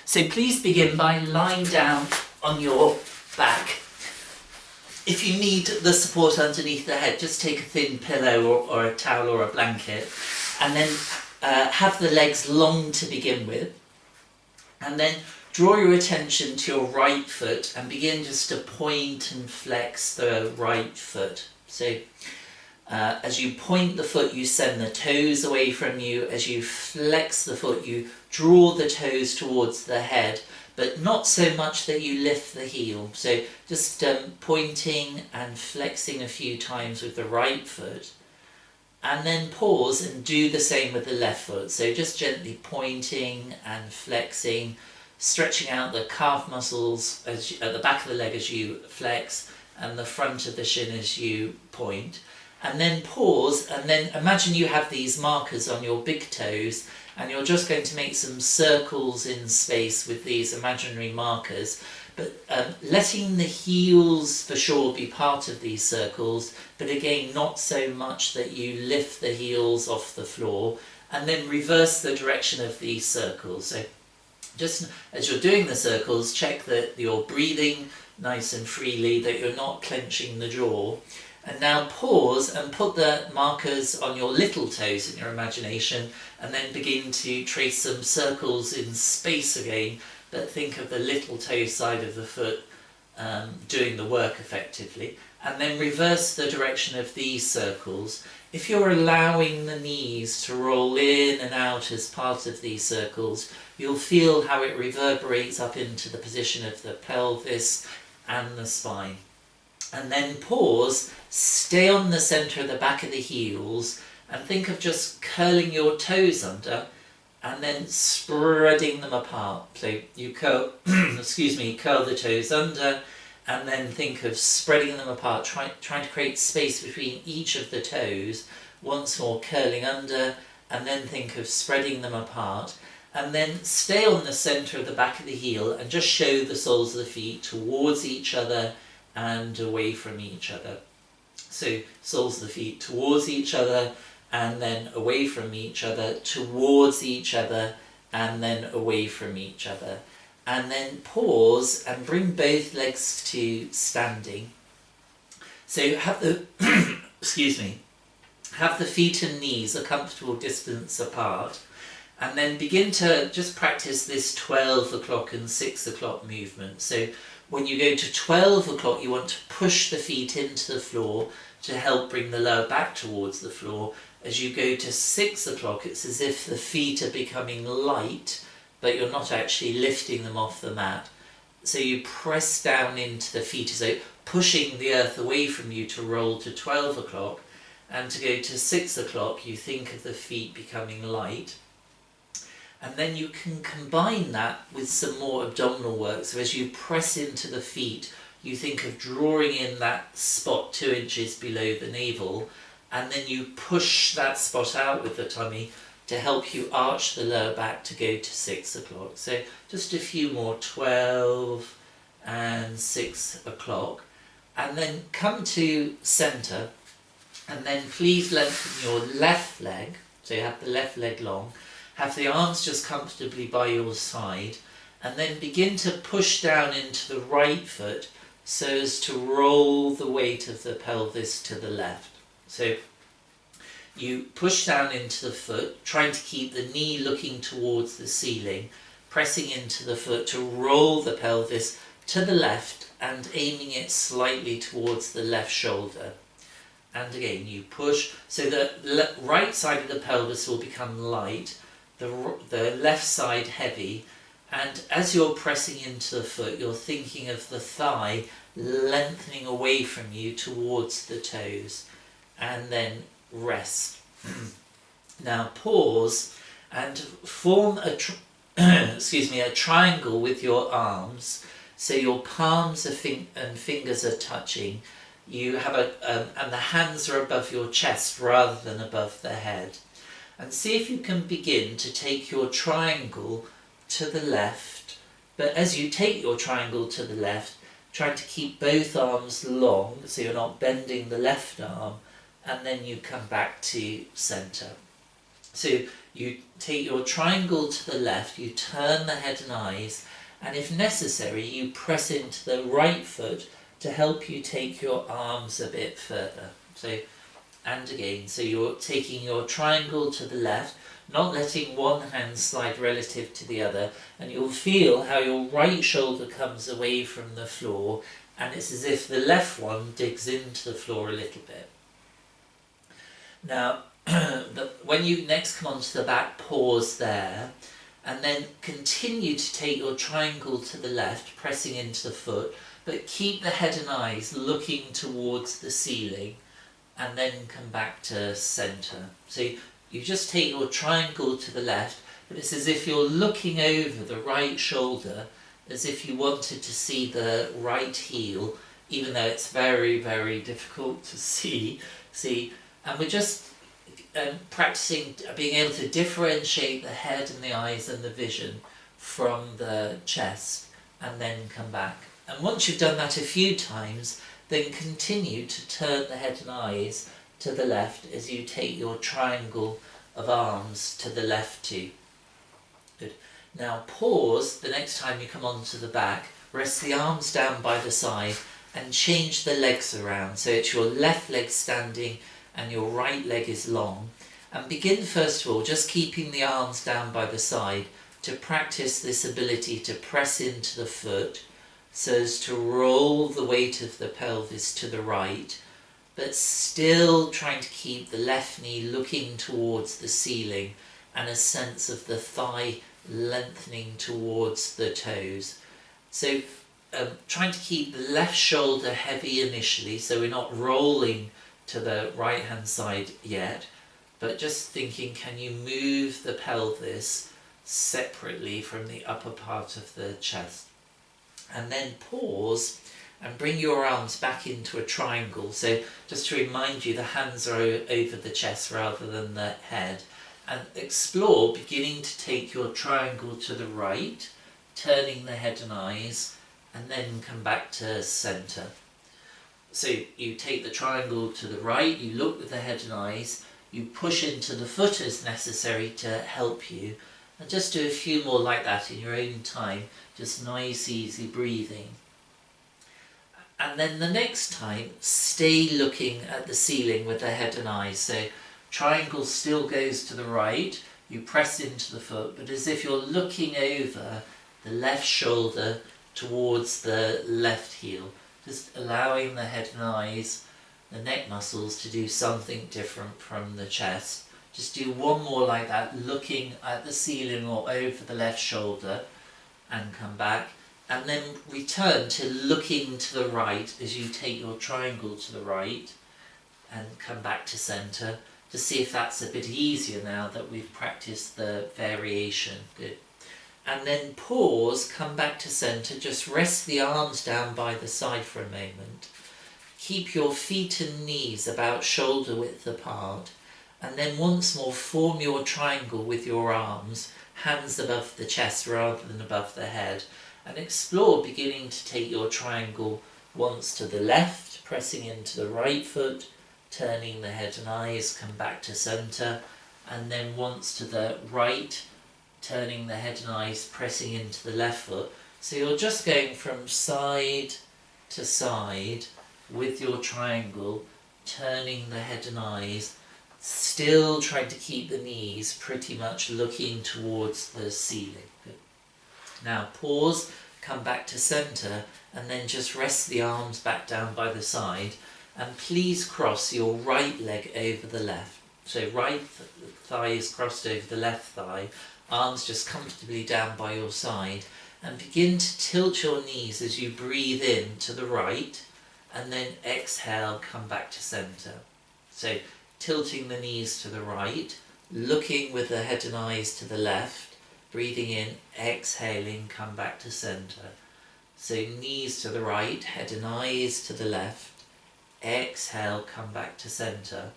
So please begin by lying down on your back. If you need the support underneath the head, just take a thin pillow or a towel or a blanket, and then have the legs long to begin with. And then draw your attention to your right foot and begin just to point and flex the right foot. So as you point the foot, you send the toes away from you. As you flex the foot, you draw the toes towards the head, but not so much that you lift the heel. So just pointing and flexing a few times with the right foot, and then pause and do the same with the left foot. So just gently pointing and flexing, stretching out the calf muscles at the back of the leg as you flex, and the front of the shin as you point. And then pause, and then imagine you have these markers on your big toes, and you're just going to make some circles in space with these imaginary markers, but letting the heels for sure be part of these circles, but again not so much that you lift the heels off the floor, and then reverse the direction of these circles. So just as you're doing the circles, check that you're breathing nice and freely, that you're not clenching the jaw. And now pause and put the markers on your little toes in your imagination, and then begin to trace some circles in space again, but think of the little toe side of the foot doing the work effectively. And then reverse the direction of these circles. If you're allowing the knees to roll in and out as part of these circles, you'll feel how it reverberates up into the position of the pelvis and the spine. And then pause, stay on the centre of the back of the heels, and think of just curling your toes under and then spreading them apart. So you curl, curl the toes under, and then think of spreading them apart, trying to create space between each of the toes. Once more curling under, and then think of spreading them apart. And then stay on the centre of the back of the heel and just show the soles of the feet towards each other and away from each other. So soles of the feet towards each other, and then away from each other, towards each other, and then away from each other. And then pause and bring both legs to standing. So have the have the feet and knees a comfortable distance apart, and then begin to just practice this 12 o'clock and 6 o'clock movement. So when you go to 12 o'clock, you want to push the feet into the floor to help bring the lower back towards the floor. As you go to 6 o'clock, it's as if the feet are becoming light, but you're not actually lifting them off the mat. So you press down into the feet, so pushing the earth away from you to roll to 12 o'clock. And to go to 6 o'clock, you think of the feet becoming light. And then you can combine that with some more abdominal work. So as you press into the feet, you think of drawing in that spot 2 inches below the navel, and then you push that spot out with the tummy to help you arch the lower back to go to 6 o'clock. So just a few more, 12 and 6 o'clock. And then come to centre, and then please lengthen your left leg. So you have the left leg long. Have the arms just comfortably by your side, and then begin to push down into the right foot so as to roll the weight of the pelvis to the left. So you push down into the foot, trying to keep the knee looking towards the ceiling, pressing into the foot to roll the pelvis to the left and aiming it slightly towards the left shoulder. And again, you push, so the right side of the pelvis will become light, the left side heavy, and as you're pressing into the foot, you're thinking of the thigh lengthening away from you towards the toes, and then rest. Now pause and form a triangle with your arms, so your palms and fingers are touching. You have and the hands are above your chest rather than above the head. And see if you can begin to take your triangle to the left, but as you take your triangle to the left, trying to keep both arms long so you're not bending the left arm, and then you come back to centre. So you take your triangle to the left, you turn the head and eyes, and if necessary you press into the right foot to help you take your arms a bit further. So, and again, so you're taking your triangle to the left, not letting one hand slide relative to the other, and you'll feel how your right shoulder comes away from the floor, and it's as if the left one digs into the floor a little bit. Now, when you next come onto the back, pause there, and then continue to take your triangle to the left, pressing into the foot, but keep the head and eyes looking towards the ceiling, and then come back to centre. So you just take your triangle to the left, but it's as if you're looking over the right shoulder, as if you wanted to see the right heel, even though it's very, very difficult to see. And we're just practicing being able to differentiate the head and the eyes and the vision from the chest, and then come back. And once you've done that a few times, then continue to turn the head and eyes to the left as you take your triangle of arms to the left too. Good. Now pause the next time you come onto the back, rest the arms down by the side and change the legs around. So it's your left leg standing and your right leg is long. And begin first of all just keeping the arms down by the side to practice this ability to press into the foot so as to roll the weight of the pelvis to the right, but still trying to keep the left knee looking towards the ceiling and a sense of the thigh lengthening towards the toes. So trying to keep the left shoulder heavy initially, so we're not rolling to the right hand side yet, but just thinking, can you move the pelvis separately from the upper part of the chest? And then pause and bring your arms back into a triangle. So just to remind you, the hands are over the chest rather than the head. And explore beginning to take your triangle to the right, turning the head and eyes, and then come back to centre. So you take the triangle to the right, you look with the head and eyes, you push into the foot as necessary to help you, and just do a few more like that in your own time, just nice easy breathing. And then the next time, stay looking at the ceiling with the head and eyes. So triangle still goes to the right, you press into the foot, but as if you're looking over the left shoulder towards the left heel, just allowing the head and eyes, the neck muscles to do something different from the chest. Just do one more like that, looking at the ceiling or over the left shoulder, and come back. And then return to looking to the right as you take your triangle to the right, and come back to centre to see if that's a bit easier now that we've practiced the variation. Good. And then pause, come back to centre, just rest the arms down by the side for a moment. Keep your feet and knees about shoulder width apart, and then once more form your triangle with your arms, hands above the chest rather than above the head, and explore beginning to take your triangle once to the left, pressing into the right foot, turning the head and eyes, come back to centre, and then once to the right, turning the head and eyes, pressing into the left foot. So you're just going from side to side with your triangle, turning the head and eyes, still trying to keep the knees pretty much looking towards the ceiling. Good. Now pause, come back to centre, and then just rest the arms back down by the side, and please cross your right leg over the left. So right thigh is crossed over the left thigh, arms just comfortably down by your side, and begin to tilt your knees as you breathe in to the right, and then exhale, come back to centre. So tilting the knees to the right, looking with the head and eyes to the left, breathing in, exhaling, come back to centre. So knees to the right, head and eyes to the left, exhale, come back to centre,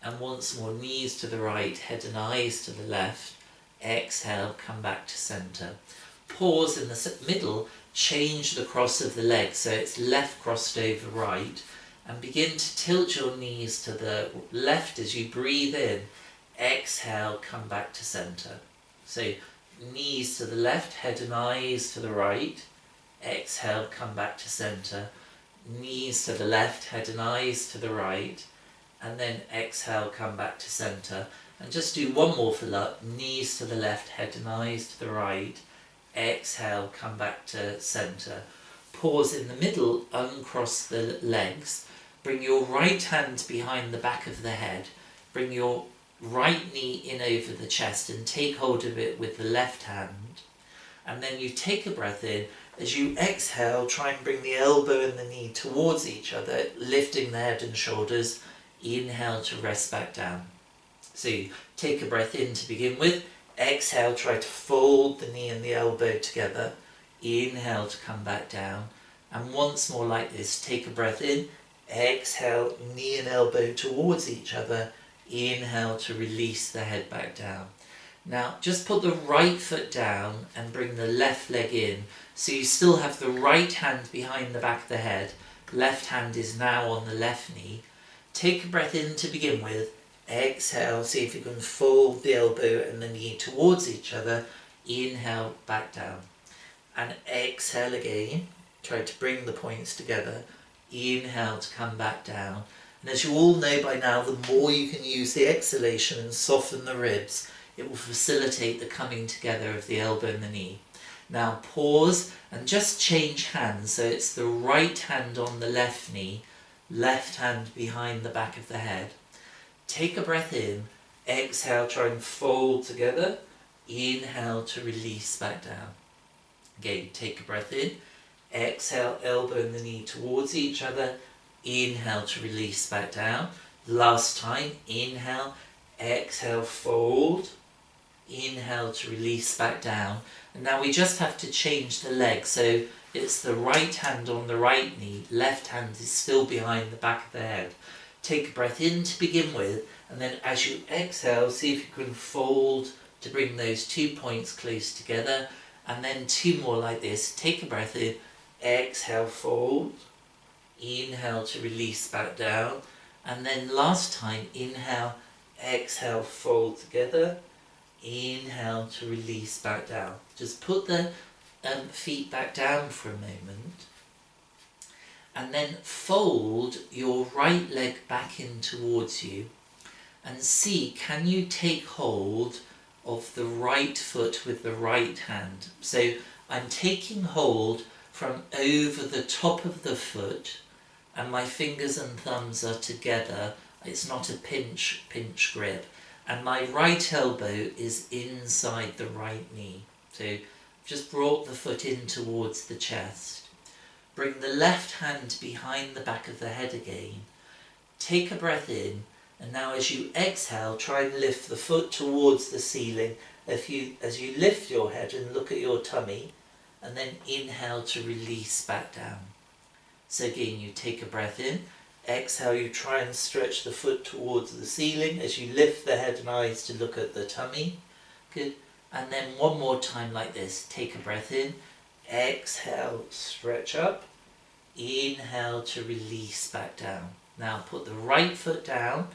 and once more knees to the right, head and eyes to the left, exhale, come back to centre. Pause in the middle, change the cross of the leg so it's left crossed over right, and begin to tilt your knees to the left as you breathe in, exhale, come back to center. So knees to the left, head and eyes to the right, exhale, come back to center, knees to the left, head and eyes to the right, and then exhale, come back to center. And just do one more fill up, knees to the left, head and eyes to the right, exhale, come back to center. Pause in the middle, uncross the legs, bring your right hand behind the back of the head, bring your right knee in over the chest and take hold of it with the left hand. And then you take a breath in. As you exhale, try and bring the elbow and the knee towards each other, lifting the head and shoulders. Inhale to rest back down. So you take a breath in to begin with. Exhale, try to fold the knee and the elbow together. Inhale to come back down. And once more like this, take a breath in. Exhale, knee and elbow towards each other. Inhale to release the head back down. Now just put the right foot down and bring the left leg in. So you still have the right hand behind the back of the head. Left hand is now on the left knee. Take a breath in to begin with. Exhale, see if you can fold the elbow and the knee towards each other. Inhale, back down. And exhale again. Try to bring the points together. Inhale to come back down. And as you all know by now, the more you can use the exhalation and soften the ribs, it will facilitate the coming together of the elbow and the knee. Now pause and just change hands. So it's the right hand on the left knee, left hand behind the back of the head. Take a breath in, exhale, try and fold together. Inhale to release back down. Again, take a breath in, exhale, elbow and the knee towards each other. Inhale to release back down. Last time, inhale, exhale, fold. Inhale to release back down. And now we just have to change the leg. So it's the right hand on the right knee, left hand is still behind the back of the head. Take a breath in to begin with, and then as you exhale, see if you can fold to bring those 2 points close together. And then 2 more like this. Take a breath in, exhale, fold. Inhale to release back down. And then last time, inhale, exhale, fold together. Inhale to release back down. Just put the feet back down for a moment. And then fold your right leg back in towards you. And see, can you take hold of the right foot with the right hand? So I'm taking hold from over the top of the foot, and my fingers and thumbs are together. It's not a pinch grip. And my right elbow is inside the right knee. So just brought the foot in towards the chest. Bring the left hand behind the back of the head again. Take a breath in, and now as you exhale, try and lift the foot towards the ceiling as you lift your head and look at your tummy, and then inhale to release back down. So again, you take a breath in, exhale, you try and stretch the foot towards the ceiling as you lift the head and eyes to look at the tummy. Good. And then one more time like this. Take a breath in, exhale, stretch up, inhale to release back down. Now put the right foot down,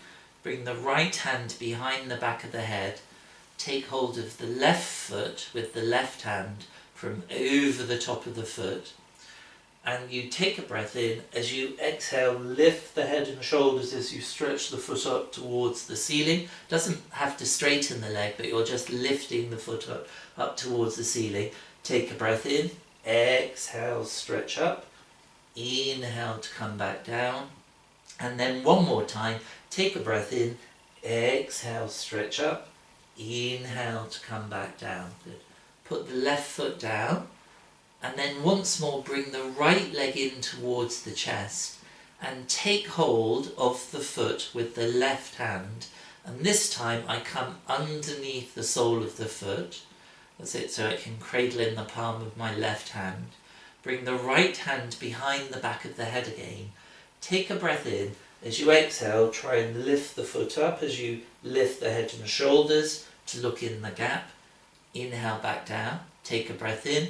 bring the right hand behind the back of the head, take hold of the left foot with the left hand from over the top of the foot, and you take a breath in. As you exhale, lift the head and shoulders as you stretch the foot up towards the ceiling. Doesn't have to straighten the leg, but you're just lifting the foot up towards the ceiling. Take a breath in, exhale, stretch up, inhale to come back down, and then one more time, take a breath in, exhale, stretch up, inhale to come back down. Good. Put the left foot down, and then once more bring the right leg in towards the chest and take hold of the foot with the left hand, and this time I come underneath the sole of the foot. That's it, so I can cradle in the palm of my left hand. Bring the right hand behind the back of the head again. Take a breath in. As you exhale, try and lift the foot up as you lift the head and shoulders to look in the gap. Inhale back down. Take a breath in.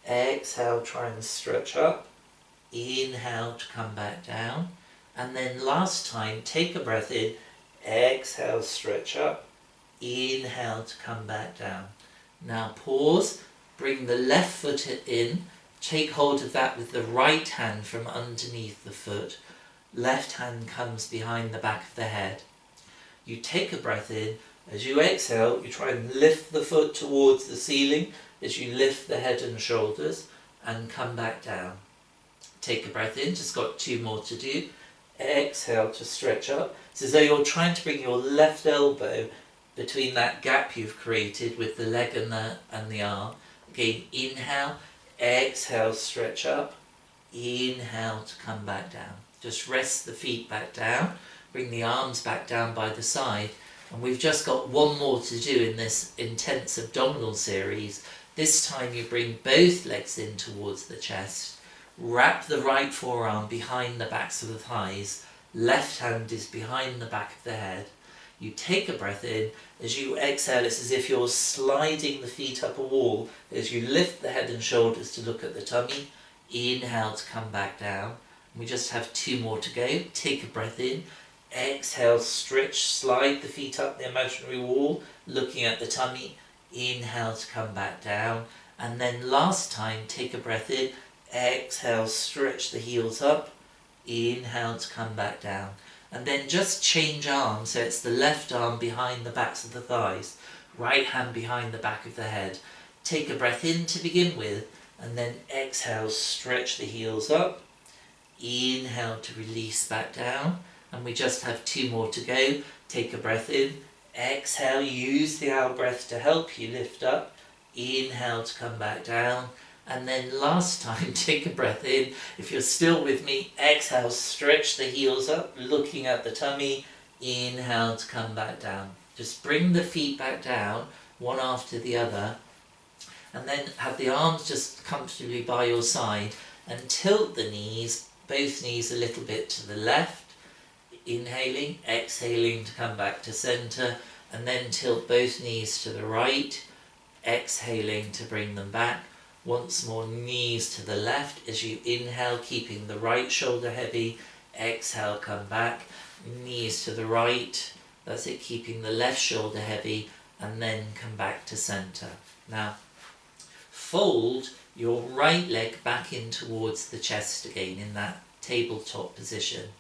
Exhale, try and stretch up. Inhale to come back down. And then last time, take a breath in. Exhale, stretch up. inhale to come back down. Now pause, bring the left foot in, take hold of that with the right hand from underneath the foot. Left hand comes behind the back of the head. You take a breath in. As you exhale, you try and lift the foot towards the ceiling as you lift the head and shoulders and come back down. Take a breath in, just got 2 more to do. Exhale to stretch up. It's as though you're trying to bring your left elbow between that gap you've created with the leg and the arm. Again, inhale, exhale, stretch up. Inhale to come back down. Just rest the feet back down. Bring the arms back down by the side. And we've just got 1 more to do in this intense abdominal series. This time you bring both legs in towards the chest. Wrap the right forearm behind the backs of the thighs. Left hand is behind the back of the head. You take a breath in. As you exhale, it's as if you're sliding the feet up a wall as you lift the head and shoulders to look at the tummy. Inhale to come back down. We just have 2 more to go. Take a breath in. Exhale, stretch, slide the feet up the imaginary wall, looking at the tummy. Inhale to come back down. And then last time, take a breath in. Exhale, stretch the heels up. Inhale to come back down. And then just change arms, so it's the left arm behind the backs of the thighs, right hand behind the back of the head. Take a breath in to begin with, and then exhale, stretch the heels up. Inhale to release back down. And we just have 2 more to go. Take a breath in. Exhale, use the out breath to help you lift up. Inhale to come back down. And then last time, take a breath in. If you're still with me, exhale, stretch the heels up, looking at the tummy. Inhale to come back down. Just bring the feet back down, one after the other. And then have the arms just comfortably by your side and tilt the knees, both knees a little bit to the left. Inhaling, exhaling to come back to center, and then tilt both knees to the right, exhaling to bring them back. Once more, knees to the left as you inhale, keeping the right shoulder heavy. Exhale, come back. Knees to the right. That's it, keeping the left shoulder heavy, and then come back to center. Now, fold your right leg back in towards the chest again in that tabletop position.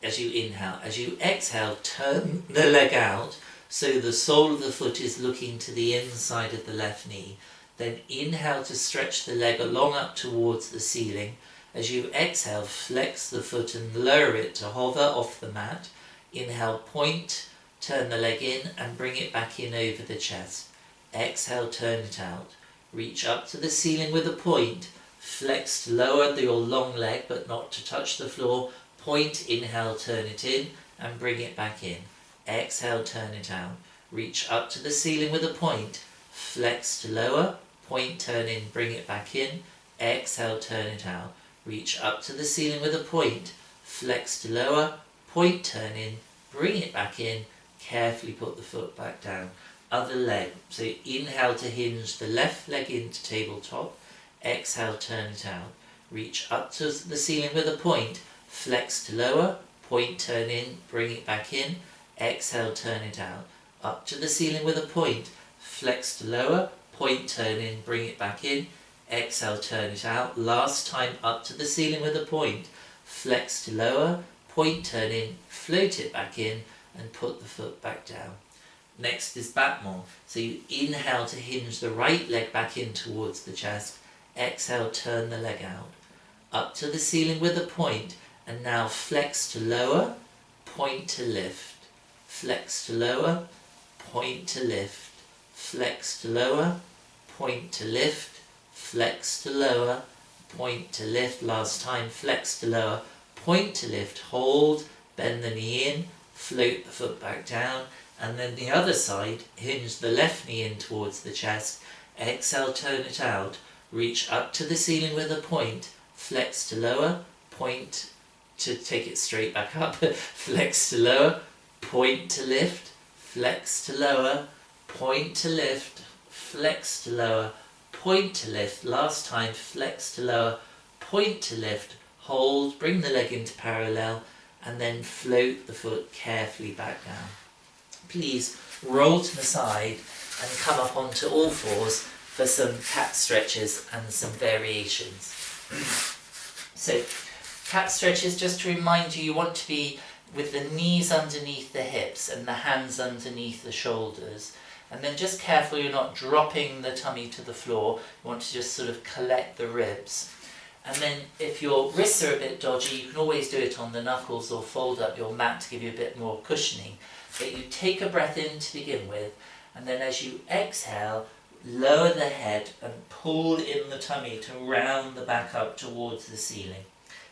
As you inhale. As you exhale, turn the leg out so the sole of the foot is looking to the inside of the left knee. Then inhale to stretch the leg along up towards the ceiling. As you exhale, flex the foot and lower it to hover off the mat. Inhale, point, turn the leg in and bring it back in over the chest. Exhale, turn it out. Reach up to the ceiling with a point. Flex to lower your long leg but not to touch the floor. Point, inhale, turn it in and bring it back in. Exhale, turn it out. Reach up to the ceiling with a point. Flex to lower. Point, turn in, bring it back in. Exhale, turn it out. Reach up to the ceiling with a point. Flex to lower. Point, turn in, bring it back in. Carefully put the foot back down. Other leg. So inhale to hinge the left leg into tabletop. Exhale, turn it out. Reach up to the ceiling with a point. Flex to lower, point, turn in, bring it back in, exhale, turn it out. Up to the ceiling with a point, flex to lower, point, turn in, bring it back in, exhale, turn it out. Last time, up to the ceiling with a point, flex to lower, point, turn in, float it back in, and put the foot back down. Next is Batmore. So you inhale to hinge the right leg back in towards the chest, exhale, turn the leg out. Up to the ceiling with a point, and now flex to lower, point to lift, flex to lower, point to lift, flex to lower, point to lift, flex to lower, point to lift. Last time, flex to lower, point to lift, hold, bend the knee in, float the foot back down, and then the other side, hinge the left knee in towards the chest, exhale, turn it out, reach up to the ceiling with a point, flex to lower, point to take it straight back up, flex to lower, point to lift, flex to lower, point to lift, flex to lower, point to lift. Last time, flex to lower, point to lift, hold, bring the leg into parallel, and then float the foot carefully back down. please roll to the side and come up onto all fours for some cat stretches and some variations. So cat stretches, just to remind you, you want to be with the knees underneath the hips and the hands underneath the shoulders. And then just careful you're not dropping the tummy to the floor. You want to just sort of collect the ribs. And then if your wrists are a bit dodgy, you can always do it on the knuckles or fold up your mat to give you a bit more cushioning. But you take a breath in to begin with, and then as you exhale, lower the head and pull in the tummy to round the back up towards the ceiling.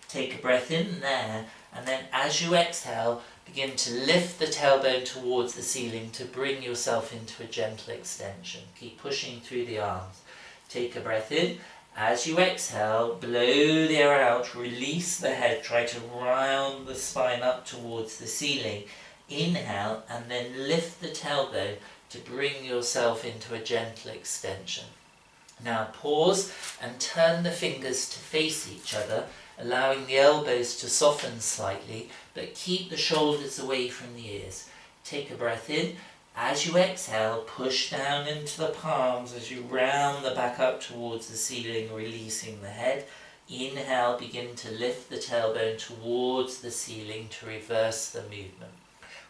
Take a breath in there, and then as you exhale, begin to lift the tailbone towards the ceiling to bring yourself into a gentle extension. Keep pushing through the arms. Take a breath in. As you exhale, blow the air out, release the head, try to round the spine up towards the ceiling. Inhale, and then lift the tailbone to bring yourself into a gentle extension. Now pause and turn the fingers to face each other, allowing the elbows to soften slightly, but keep the shoulders away from the ears. Take a breath in. As you exhale, push down into the palms as you round the back up towards the ceiling, releasing the head. Inhale, begin to lift the tailbone towards the ceiling to reverse the movement.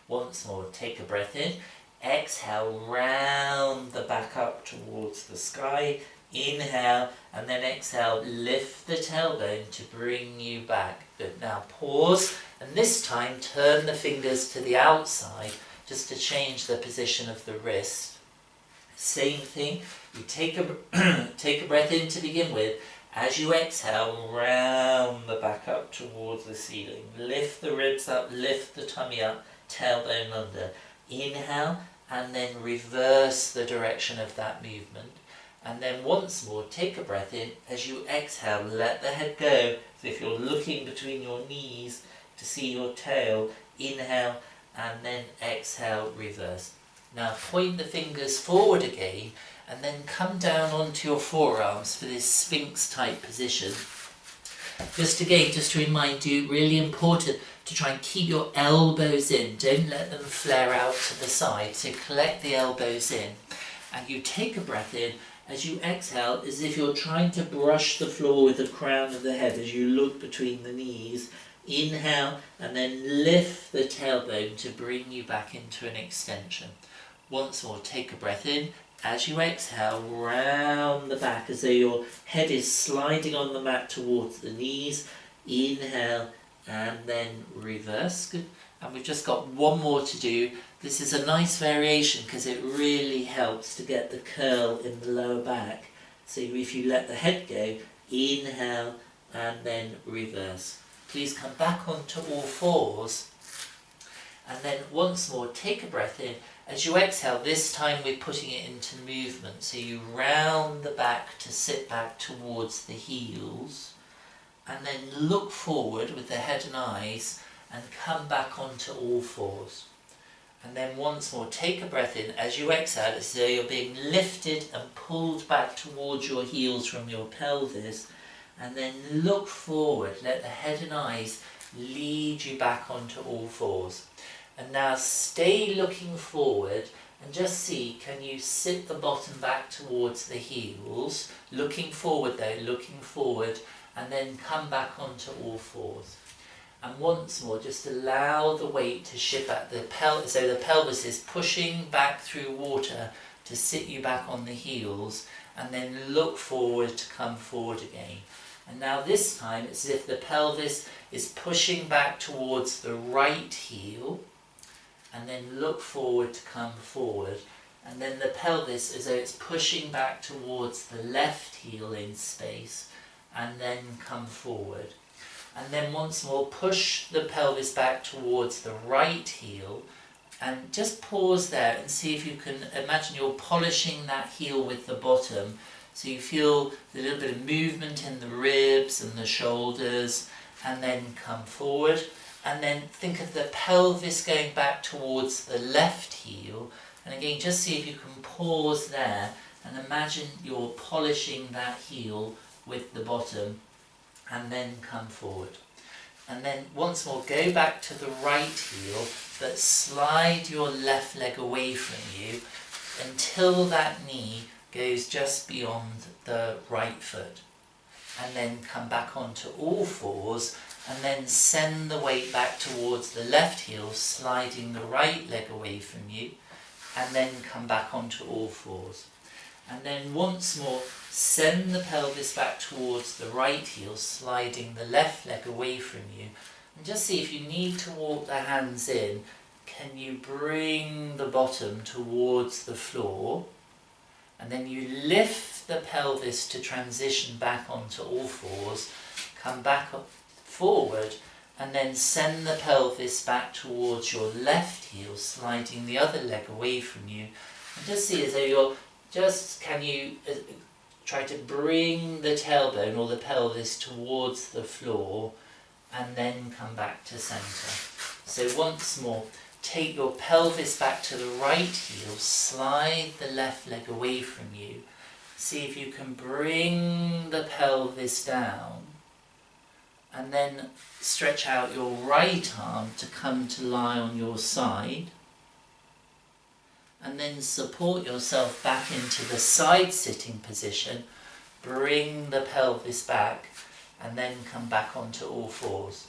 Once more, take a breath in. Exhale, round the back up towards the sky. Inhale, and then exhale, lift the tailbone to bring you back. Good. Now pause, and this time turn the fingers to the outside just to change the position of the wrist. Same thing, you take a breath in to begin with. As you exhale, round the back up towards the ceiling. Lift the ribs up, lift the tummy up, tailbone under. Inhale, and then reverse the direction of that movement. And then once more, take a breath in. As you exhale, let the head go, as if you're looking between your knees to see your tail. Inhale, and then exhale, reverse. Now point the fingers forward again, and then come down onto your forearms for this Sphinx type position. Just to remind you, really important to try and keep your elbows in. Don't let them flare out to the side. So collect the elbows in. And you take a breath in. As you exhale, as if you're trying to brush the floor with the crown of the head as you look between the knees. Inhale, and then lift the tailbone to bring you back into an extension. Once more, take a breath in. As you exhale, round the back as though your head is sliding on the mat towards the knees. Inhale, and then reverse. Good. And we've just got one more to do. This is a nice variation because it really helps to get the curl in the lower back. So if you let the head go, inhale, and then reverse. Please come back onto all fours. And then once more, take a breath in. As you exhale, this time we're putting it into movement. So you round the back to sit back towards the heels. And then look forward with the head and eyes and come back onto all fours. And then once more, take a breath in. As you exhale, it's as though you're being lifted and pulled back towards your heels from your pelvis. And then look forward. Let the head and eyes lead you back onto all fours. And now stay looking forward and just see, can you sit the bottom back towards the heels? Looking forward though, looking forward, and then come back onto all fours. And once more, just allow the weight to shift back. So the pelvis is pushing back through water to sit you back on the heels, and then look forward to come forward again. And now this time, it's as if the pelvis is pushing back towards the right heel, and then look forward to come forward. And then the pelvis, as though it's pushing back towards the left heel in space, and then come forward. And then once more, push the pelvis back towards the right heel, and just pause there and see if you can imagine you're polishing that heel with the bottom. So you feel a little bit of movement in the ribs and the shoulders, and then come forward. And then think of the pelvis going back towards the left heel. And again, just see if you can pause there and imagine you're polishing that heel with the bottom, and then come forward. And then once more, go back to the right heel, but slide your left leg away from you until that knee goes just beyond the right foot. And then come back onto all fours, and then send the weight back towards the left heel, sliding the right leg away from you, and then come back onto all fours. And then once more, send the pelvis back towards the right heel, sliding the left leg away from you. And just see if you need to walk the hands in, can you bring the bottom towards the floor? And then you lift the pelvis to transition back onto all fours, come back up forward, and then send the pelvis back towards your left heel, sliding the other leg away from you. And just see as though you're can you try to bring the tailbone or the pelvis towards the floor, and then come back to centre. So once more, take your pelvis back to the right heel, slide the left leg away from you. See if you can bring the pelvis down, and then stretch out your right arm to come to lie on your side. And then support yourself back into the side sitting position, bring the pelvis back, and then come back onto all fours.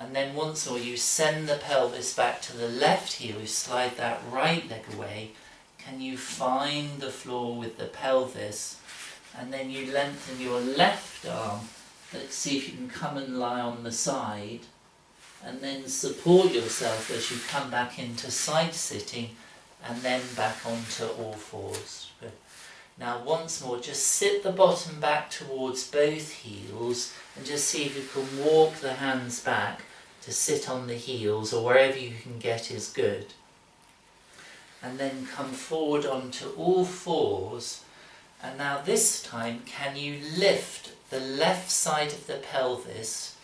And then once more you send the pelvis back to the left heel, you slide that right leg away. Can you find the floor with the pelvis? And then you lengthen your left arm. Let's see if you can come and lie on the side. And then support yourself as you come back into side sitting, and then back onto all fours. Good. Now once more, just sit the bottom back towards both heels, and just see if you can walk the hands back to sit on the heels, or wherever you can get is good. And then come forward onto all fours, and now this time can you lift the left side of the pelvis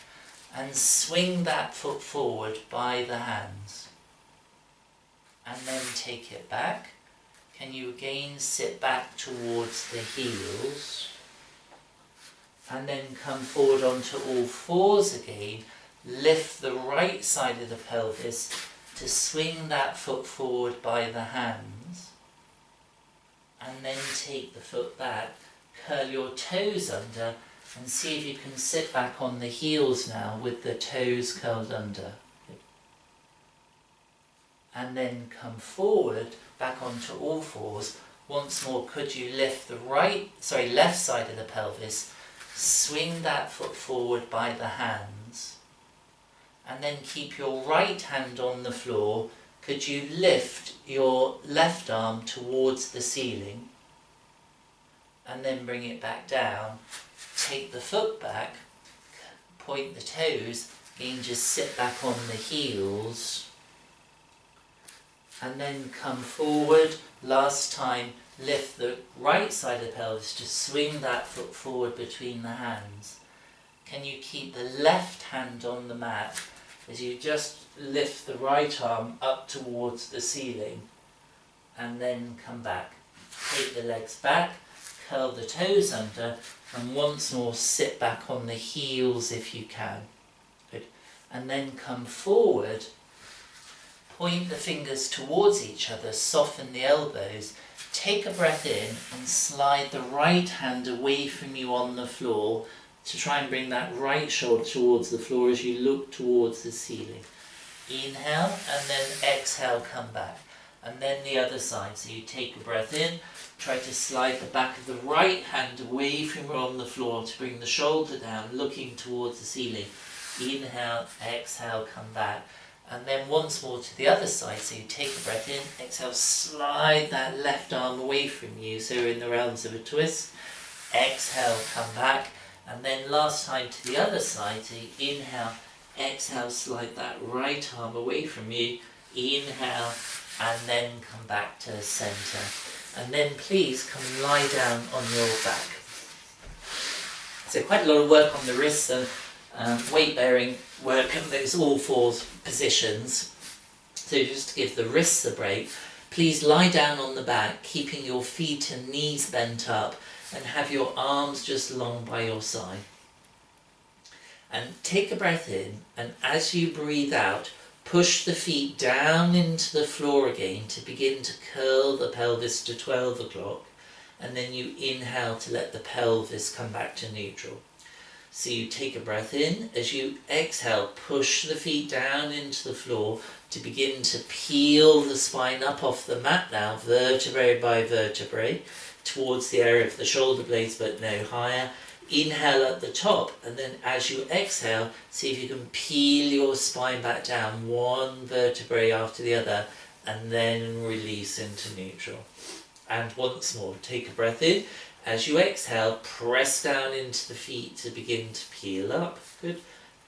and swing that foot forward by the hands. And then take it back. Can you again sit back towards the heels, and then come forward onto all fours again, lift the right side of the pelvis to swing that foot forward by the hands, and then take the foot back, curl your toes under, and see if you can sit back on the heels now with the toes curled under. And then come forward back onto all fours. Once more, could you lift the left side of the pelvis, swing that foot forward by the hands, and then keep your right hand on the floor. Could you lift your left arm towards the ceiling, and then bring it back down, take the foot back, point the toes, again just sit back on the heels, and then come forward. Last time, lift the right side of the pelvis to swing that foot forward between the hands. Can you keep the left hand on the mat as you just lift the right arm up towards the ceiling, and then come back. Take the legs back, curl the toes under, and once more sit back on the heels if you can. Good. And then come forward. Point the fingers towards each other, soften the elbows, take a breath in and slide the right hand away from you on the floor to try and bring that right shoulder towards the floor as you look towards the ceiling. Inhale and then exhale, come back. And then the other side, so you take a breath in, try to slide the back of the right hand away from you on the floor to bring the shoulder down, looking towards the ceiling. Inhale, exhale, come back. And then once more to the other side, so you take a breath in, exhale, slide that left arm away from you, so we're in the realms of a twist. Exhale, come back, and then last time to the other side, so you inhale, exhale, slide that right arm away from you, inhale, and then come back to the centre. And then please come and lie down on your back. So quite a lot of work on the wrists and weight bearing work in those all fours positions. So just to give the wrists a break, please lie down on the back, keeping your feet and knees bent up, and have your arms just long by your side. And take a breath in, and as you breathe out, push the feet down into the floor again to begin to curl the pelvis to 12 o'clock, and then you inhale to let the pelvis come back to neutral. So you take a breath in, as you exhale, push the feet down into the floor to begin to peel the spine up off the mat now, vertebrae by vertebrae, towards the area of the shoulder blades but no higher. Inhale at the top, and then as you exhale, see if you can peel your spine back down, one vertebrae after the other, and then release into neutral. And once more, take a breath in. As you exhale, press down into the feet to begin to peel up. Good.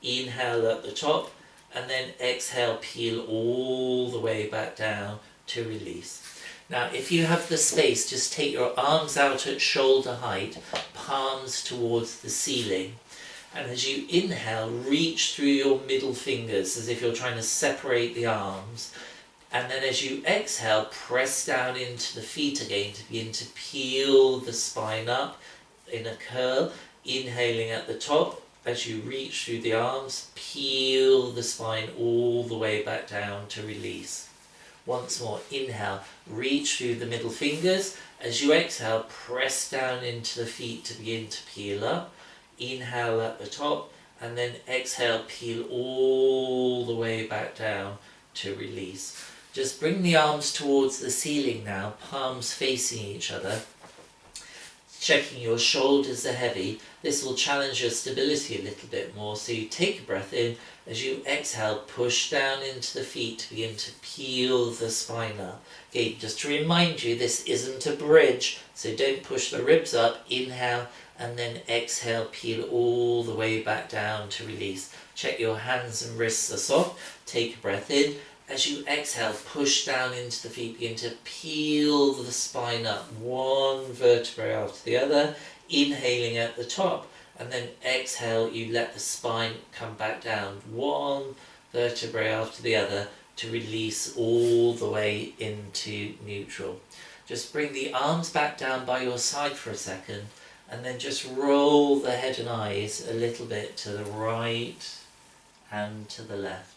Inhale at the top, and then exhale, peel all the way back down to release. Now, if you have the space, just take your arms out at shoulder height, palms towards the ceiling. And as you inhale, reach through your middle fingers as if you're trying to separate the arms. And then as you exhale, press down into the feet again to begin to peel the spine up in a curl. Inhaling at the top, as you reach through the arms, peel the spine all the way back down to release. Once more, inhale, reach through the middle fingers. As you exhale, press down into the feet to begin to peel up. Inhale at the top, and then exhale, peel all the way back down to release. Just bring the arms towards the ceiling now, palms facing each other. Checking your shoulders are heavy. This will challenge your stability a little bit more. So you take a breath in. As you exhale, push down into the feet to begin to peel the spine up. Okay, just to remind you, this isn't a bridge, so don't push the ribs up. Inhale, and then exhale, peel all the way back down to release. Check your hands and wrists are soft. Take a breath in. As you exhale, push down into the feet, begin to peel the spine up, one vertebrae after the other, inhaling at the top, and then exhale, you let the spine come back down, one vertebrae after the other, to release all the way into neutral. Just bring the arms back down by your side for a second, and then just roll the head and eyes a little bit to the right and to the left.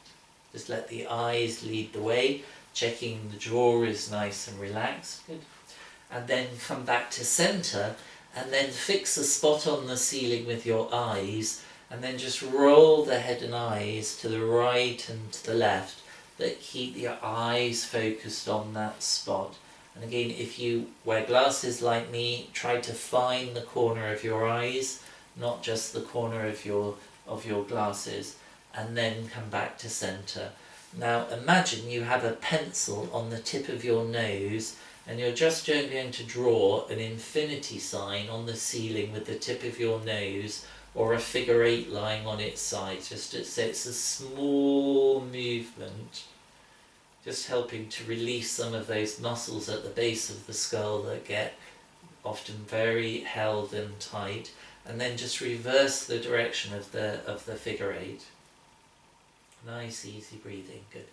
Just let the eyes lead the way, checking the jaw is nice and relaxed. Good. And then come back to center, and then fix a spot on the ceiling with your eyes, and then just roll the head and eyes to the right and to the left, but keep your eyes focused on that spot. And again, if you wear glasses like me, try to find the corner of your eyes, not just the corner of your glasses. And then come back to center. Now imagine you have a pencil on the tip of your nose, and you're just going to draw an infinity sign on the ceiling with the tip of your nose, or a figure 8 lying on its side. Just so it's a small movement, just helping to release some of those muscles at the base of the skull that get often very held and tight, and then just reverse the direction of the figure 8. Nice, easy breathing, good.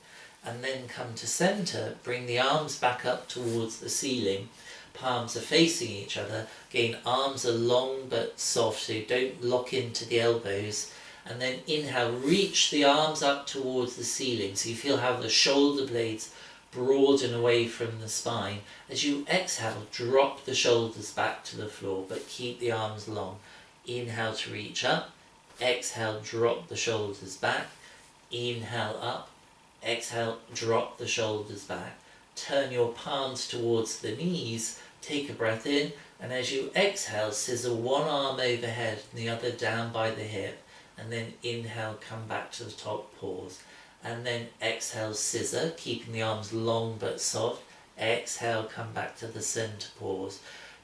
And then come to center, bring the arms back up towards the ceiling. Palms are facing each other. Again, arms are long but soft, so don't lock into the elbows. And then inhale, reach the arms up towards the ceiling, so you feel how the shoulder blades broaden away from the spine. As you exhale, drop the shoulders back to the floor, but keep the arms long. Inhale to reach up. Exhale, drop the shoulders back. Inhale up, exhale, drop the shoulders back. Turn your palms towards the knees, take a breath in, and as you exhale, scissor one arm overhead and the other down by the hip, and then inhale, come back to the top, pause. And then exhale, scissor, keeping the arms long but soft. Exhale, come back to the center, pause.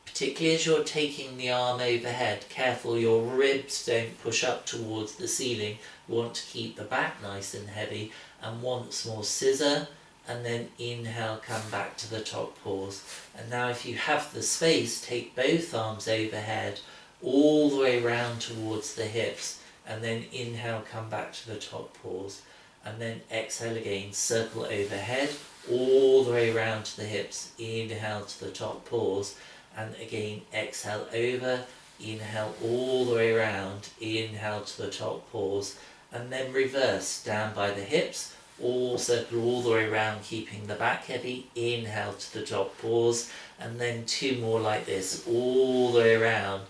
Particularly as you're taking the arm overhead, careful your ribs don't push up towards the ceiling. You want to keep the back nice and heavy. And once more, scissor, and then inhale, come back to the top, pause. And now if you have the space, take both arms overhead, all the way round towards the hips, and then inhale, come back to the top, pause. And then exhale again, circle overhead, all the way round to the hips, inhale to the top, pause. And again, exhale over, inhale all the way around, inhale to the top, pause, and then reverse down by the hips, all circle all the way around, keeping the back heavy, inhale to the top, pause, and then 2 more like this, all the way around,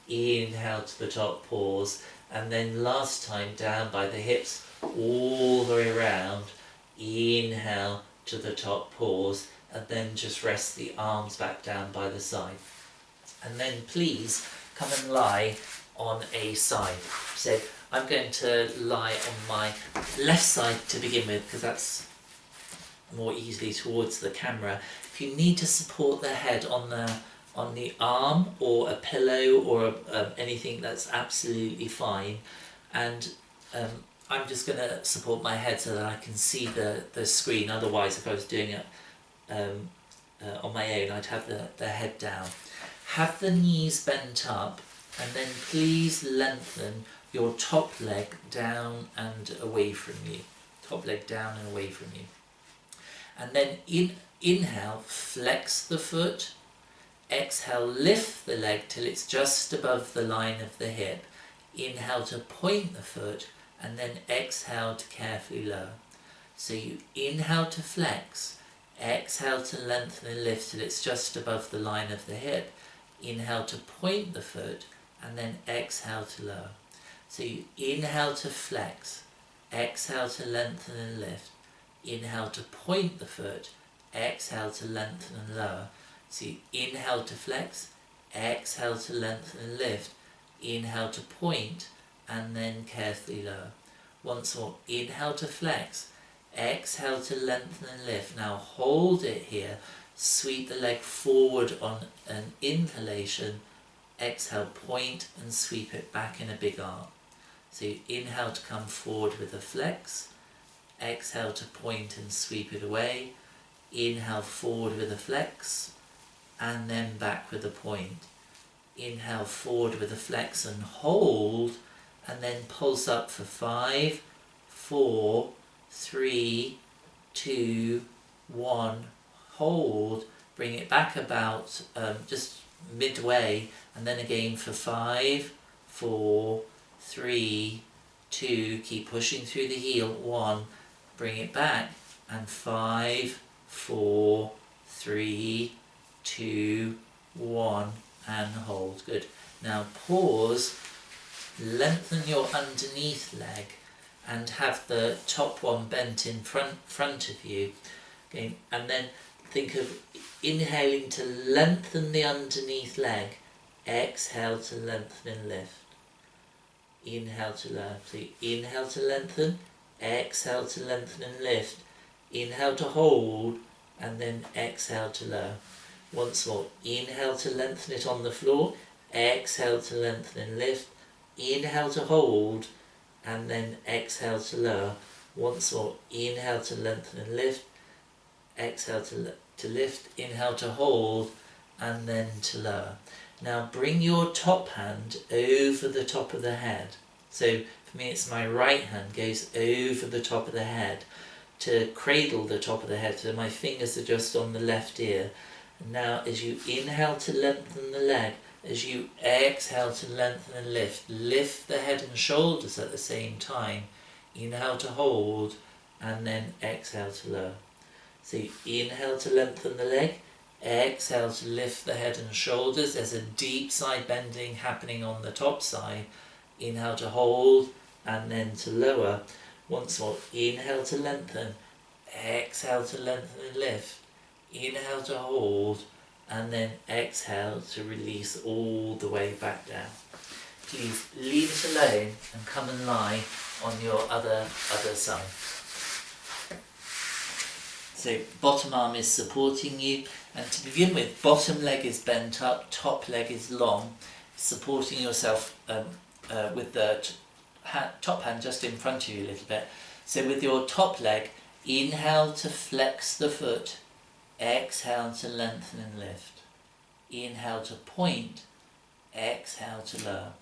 inhale to the top, pause, and then last time down by the hips, all the way around, inhale to the top, pause, and then just rest the arms back down by the side. And then please come and lie on a side. So I'm going to lie on my left side to begin with, because that's more easily towards the camera. If you need to support the head on the arm or a pillow or anything, that's absolutely fine. And I'm just going to support my head so that I can see the screen. Otherwise, if I was doing it on my own, I'd have the head down. Have the knees bent up, and then please lengthen your top leg down and away from you. Top leg down and away from you. And then inhale, flex the foot. Exhale, lift the leg till it's just above the line of the hip. Inhale to point the foot, and then exhale to carefully lower. So you inhale to flex, exhale to lengthen and lift till it's just above the line of the hip. Inhale to point the foot, and then exhale to lower. So you inhale to flex, exhale to lengthen and lift. Inhale to point the foot, exhale to lengthen and lower. So you inhale to flex, exhale to lengthen and lift. Inhale to point, and then carefully lower. Once more, inhale to flex, exhale to lengthen and lift. Now hold it here. Sweep the leg forward on an inhalation, exhale, point and sweep it back in a big arc. So you inhale to come forward with a flex, exhale to point and sweep it away, inhale forward with a flex, and then back with a point. Inhale forward with a flex and hold, and then pulse up for 5, 4, 3, 2, 1. Hold, bring it back about just midway, and then again for 5, 4, 3, 2, keep pushing through the heel, 1, bring it back, and 5, 4, 3, 2, 1, and hold. Good. Now pause, lengthen your underneath leg, and have the top one bent in front of you. Okay, and then think of inhaling to lengthen the underneath leg, exhale to lengthen and lift. Inhale to lower. So inhale to lengthen, exhale to lengthen and lift. Inhale to hold, and then exhale to lower. Once more, inhale to lengthen it on the floor, exhale to lengthen and lift. Inhale to hold, and then exhale to lower. Once more, inhale to lengthen and lift. Exhale to lift, inhale to hold, and then to lower. Now bring your top hand over the top of the head. So for me it's my right hand goes over the top of the head to cradle the top of the head, so my fingers are just on the left ear. And now as you inhale to lengthen the leg, as you exhale to lengthen and lift the head and shoulders at the same time. Inhale to hold, and then exhale to lower. So you inhale to lengthen the leg, exhale to lift the head and shoulders. There's a deep side bending happening on the top side. Inhale to hold, and then to lower. Once more, inhale to lengthen, exhale to lengthen and lift. Inhale to hold, and then exhale to release all the way back down. Please leave it alone and come and lie on your other side. So bottom arm is supporting you, and to begin with, bottom leg is bent up, top leg is long, supporting yourself with the top hand just in front of you a little bit. So with your top leg, inhale to flex the foot, exhale to lengthen and lift. Inhale to point, exhale to lower.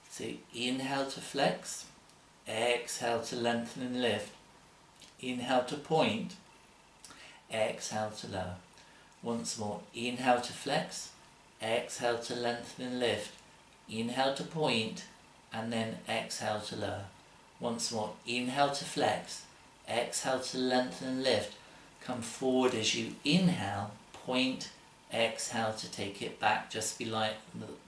So inhale to flex, exhale to lengthen and lift. Inhale to point, exhale to lower. Once more, inhale to flex, exhale to lengthen and lift. inhale to point, and then exhale to lower. Once more, inhale to flex, exhale to lengthen and lift. Come forward as you inhale, point, exhale to take it back just behind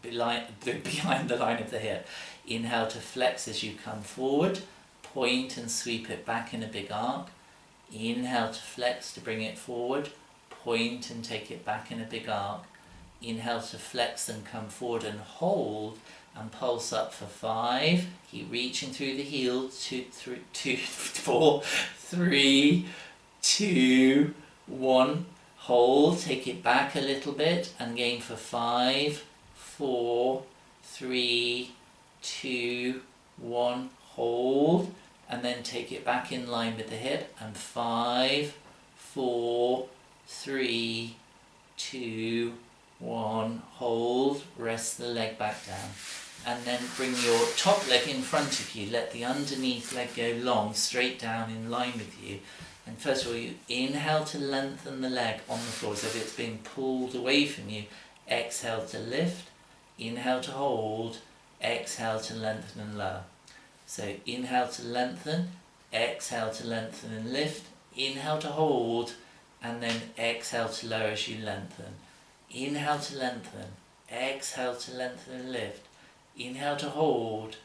the line of the hip. Inhale to flex as you come forward, point and sweep it back in a big arc. Inhale to flex to bring it forward, point and take it back in a big arc. Inhale to flex and come forward and hold and pulse up for 5. Keep reaching through the heel. 2, 4, 3, 2, 1. Hold, take it back a little bit and again for 5, 4, 3, 2, 1. Hold and then take it back in line with the hip and 5, 4, 3, 2, 1. Hold, rest the leg back down. And then bring your top leg in front of you. Let the underneath leg go long, straight down in line with you. And first of all, you inhale to lengthen the leg on the floor as if it's being pulled away from you. Exhale to lift, inhale to hold, exhale to lengthen and lower. So inhale to lengthen, exhale to lengthen and lift, inhale to hold, and then exhale to lower as you lengthen. Inhale to lengthen, exhale to lengthen and lift, inhale to hold,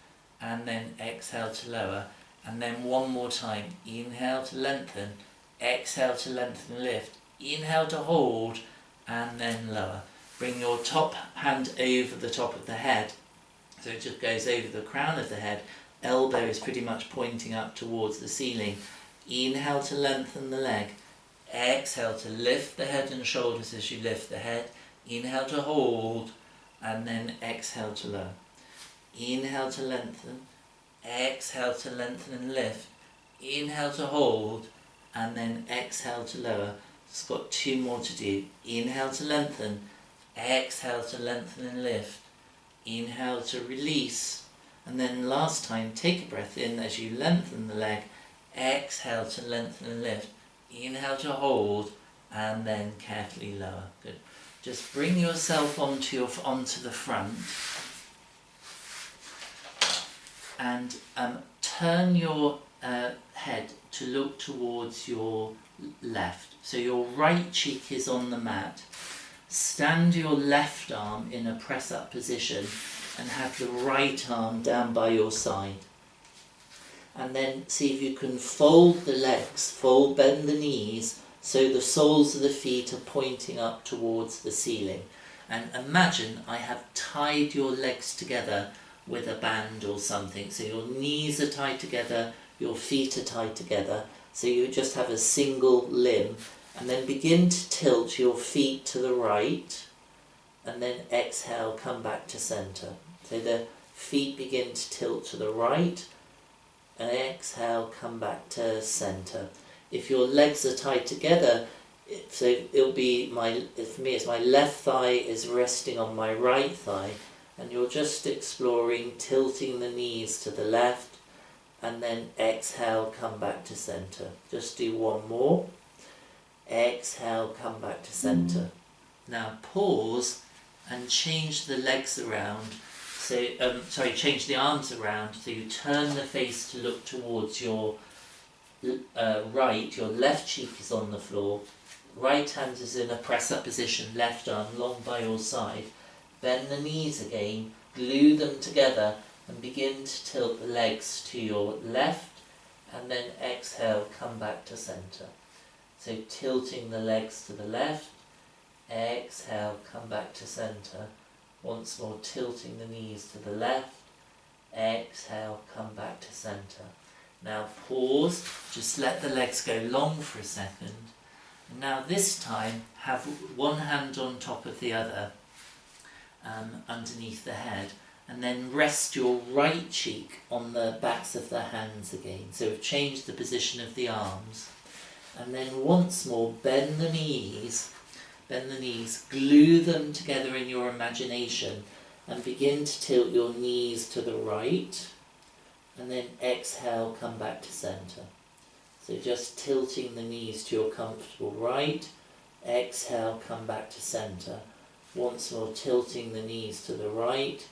and then exhale to lower. And then one more time, inhale to lengthen, exhale to lengthen and lift, inhale to hold, and then lower. Bring your top hand over the top of the head, so it just goes over the crown of the head. Elbow is pretty much pointing up towards the ceiling. Inhale to lengthen the leg, exhale to lift the head and shoulders as you lift the head, inhale to hold, and then exhale to lower. Inhale to lengthen, exhale to lengthen and lift, inhale to hold, and then exhale to lower. It's got 2 more to do. Inhale to lengthen, exhale to lengthen and lift, inhale to release, and then last time take a breath in as you lengthen the leg, exhale to lengthen and lift, inhale to hold, and then carefully lower. Good. Just bring yourself onto the front and turn your head to look towards your left. So your right cheek is on the mat. Stand your left arm in a press-up position and have the right arm down by your side. And then see if you can fold the legs, bend the knees so the soles of the feet are pointing up towards the ceiling. And imagine I have tied your legs together with a band or something. So your knees are tied together, your feet are tied together. So you just have a single limb. And then begin to tilt your feet to the right. And then exhale, come back to centre. So the feet begin to tilt to the right. And exhale, come back to centre. If your legs are tied together, so it'll be for me it's my left thigh is resting on my right thigh, and you're just exploring tilting the knees to the left, and then exhale, come back to centre. Just do one more. Exhale, come back to centre. Now pause and change the legs around. So change the arms around. So you turn the face to look towards your right. Your left cheek is on the floor. Right hand is in a press-up position. Left arm long by your side. Bend the knees again. Glue them together and begin to tilt the legs to your left. And then exhale, come back to centre. So tilting the legs to the left. Exhale, come back to centre. Once more, tilting the knees to the left. Exhale, come back to centre. Now pause, just let the legs go long for a second. Now this time, have one hand on top of the other, underneath the head, and then rest your right cheek on the backs of the hands again. So we've changed the position of the arms. And then once more, bend the knees, glue them together in your imagination, and begin to tilt your knees to the right, and then exhale, come back to centre. So just tilting the knees to your comfortable right, exhale, come back to centre. Once more, tilting the knees to the right,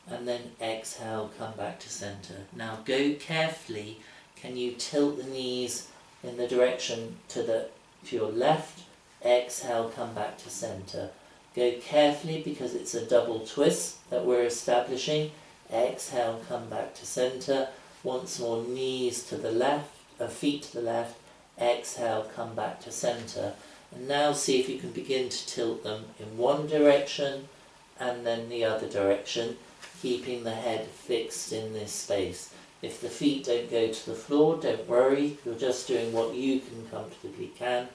and then exhale, come back to center. Now go carefully. Can you tilt the knees in the direction to your left? Exhale, come back to center. Go carefully because it's a double twist that we're establishing. Exhale, come back to center. Once more, knees to the left, feet to the left. Exhale, come back to center. And now see if you can begin to tilt them in one direction and then the other direction, keeping the head fixed in this space. If the feet don't go to the floor, don't worry, you're just doing what you can comfortably can.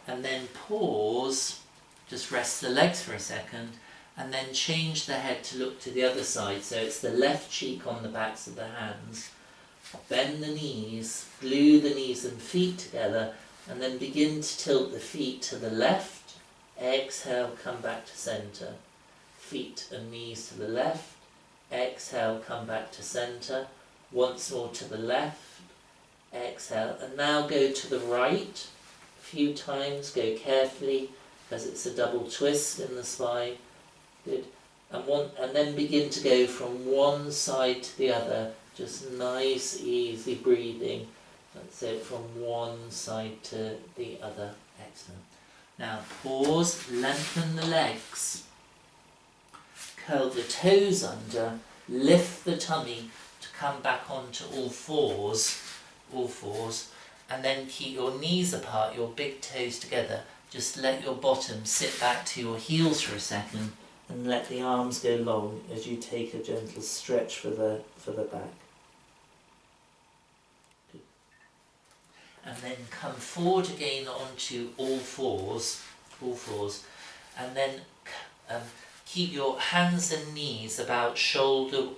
And then pause, just rest the legs for a second, and then change the head to look to the other side. So it's the left cheek on the backs of the hands. Bend the knees, glue the knees and feet together, and then begin to tilt the feet to the left. Exhale, come back to center. Feet and knees to the left. Exhale, come back to center. Once more to the left. Exhale, and now go to the right. A few times, go carefully, because it's a double twist in the spine. Good. And then begin to go from one side to the other. Just nice, easy breathing. That's it, from one side to the other. Excellent. Now pause, lengthen the legs. Curl the toes under, lift the tummy to come back onto all fours, and then keep your knees apart, your big toes together. Just let your bottom sit back to your heels for a second, and let the arms go long as you take a gentle stretch for the back. Good. And then come forward again onto all fours, and then keep your hands and knees about shoulder,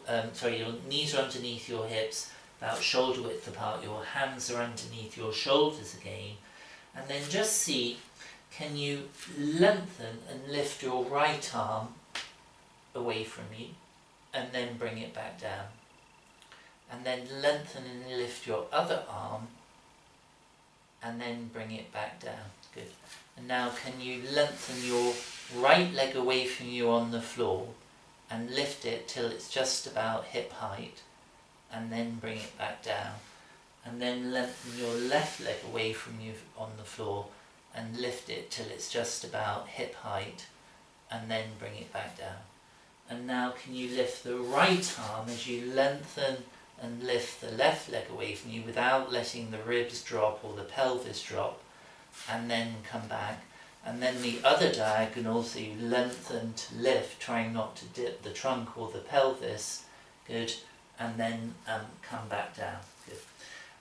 your knees are underneath your hips, about shoulder width apart, your hands are underneath your shoulders again, and then just see, can you lengthen and lift your right arm away from you, and then bring it back down, and then lengthen and lift your other arm, and then bring it back down. Good. And now can you lengthen your right leg away from you on the floor and lift it till it's just about hip height, and then bring it back down, and then lengthen your left leg away from you on the floor and lift it till it's just about hip height, and then bring it back down. And now can you lift the right arm as you lengthen and lift the left leg away from you without letting the ribs drop or the pelvis drop, and then come back. And then the other diagonal, so you lengthen to lift, trying not to dip the trunk or the pelvis. Good. And then come back down. Good.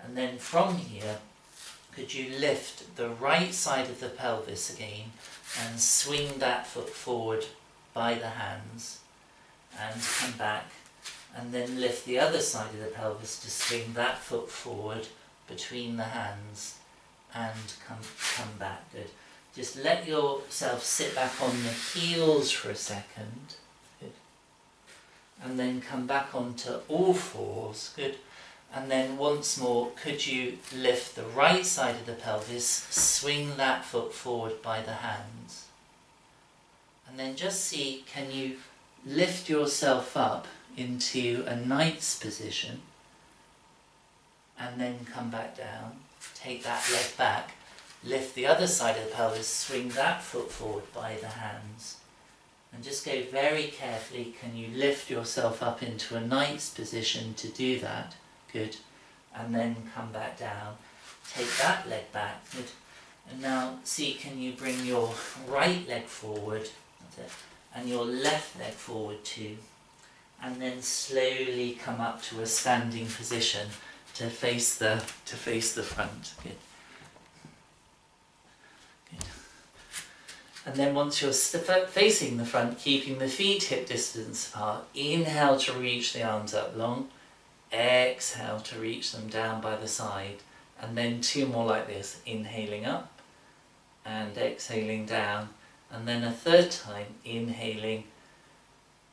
And then from here, could you lift the right side of the pelvis again and swing that foot forward by the hands and come back, and then lift the other side of the pelvis to swing that foot forward between the hands and come back. Good. Just let yourself sit back on the heels for a second. Good. And then come back onto all fours. Good. And then once more, could you lift the right side of the pelvis, swing that foot forward by the hands. And then just see, can you lift yourself up into a knight's position, and then come back down. Take that leg back, lift the other side of the pelvis, swing that foot forward by the hands, and just go very carefully. Can you lift yourself up into a knight's position to do that? Good. And then come back down. Take that leg back. Good. And now see, can you bring your right leg forward? That's it. And your left leg forward too. And then slowly come up to a standing position to face the front. Good. Good. And then once you're facing the front, keeping the feet hip distance apart, inhale to reach the arms up long. Exhale to reach them down by the side, and then two more like this, inhaling up and exhaling down, and then a third time inhaling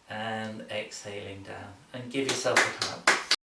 and exhaling down, and give yourself a clap.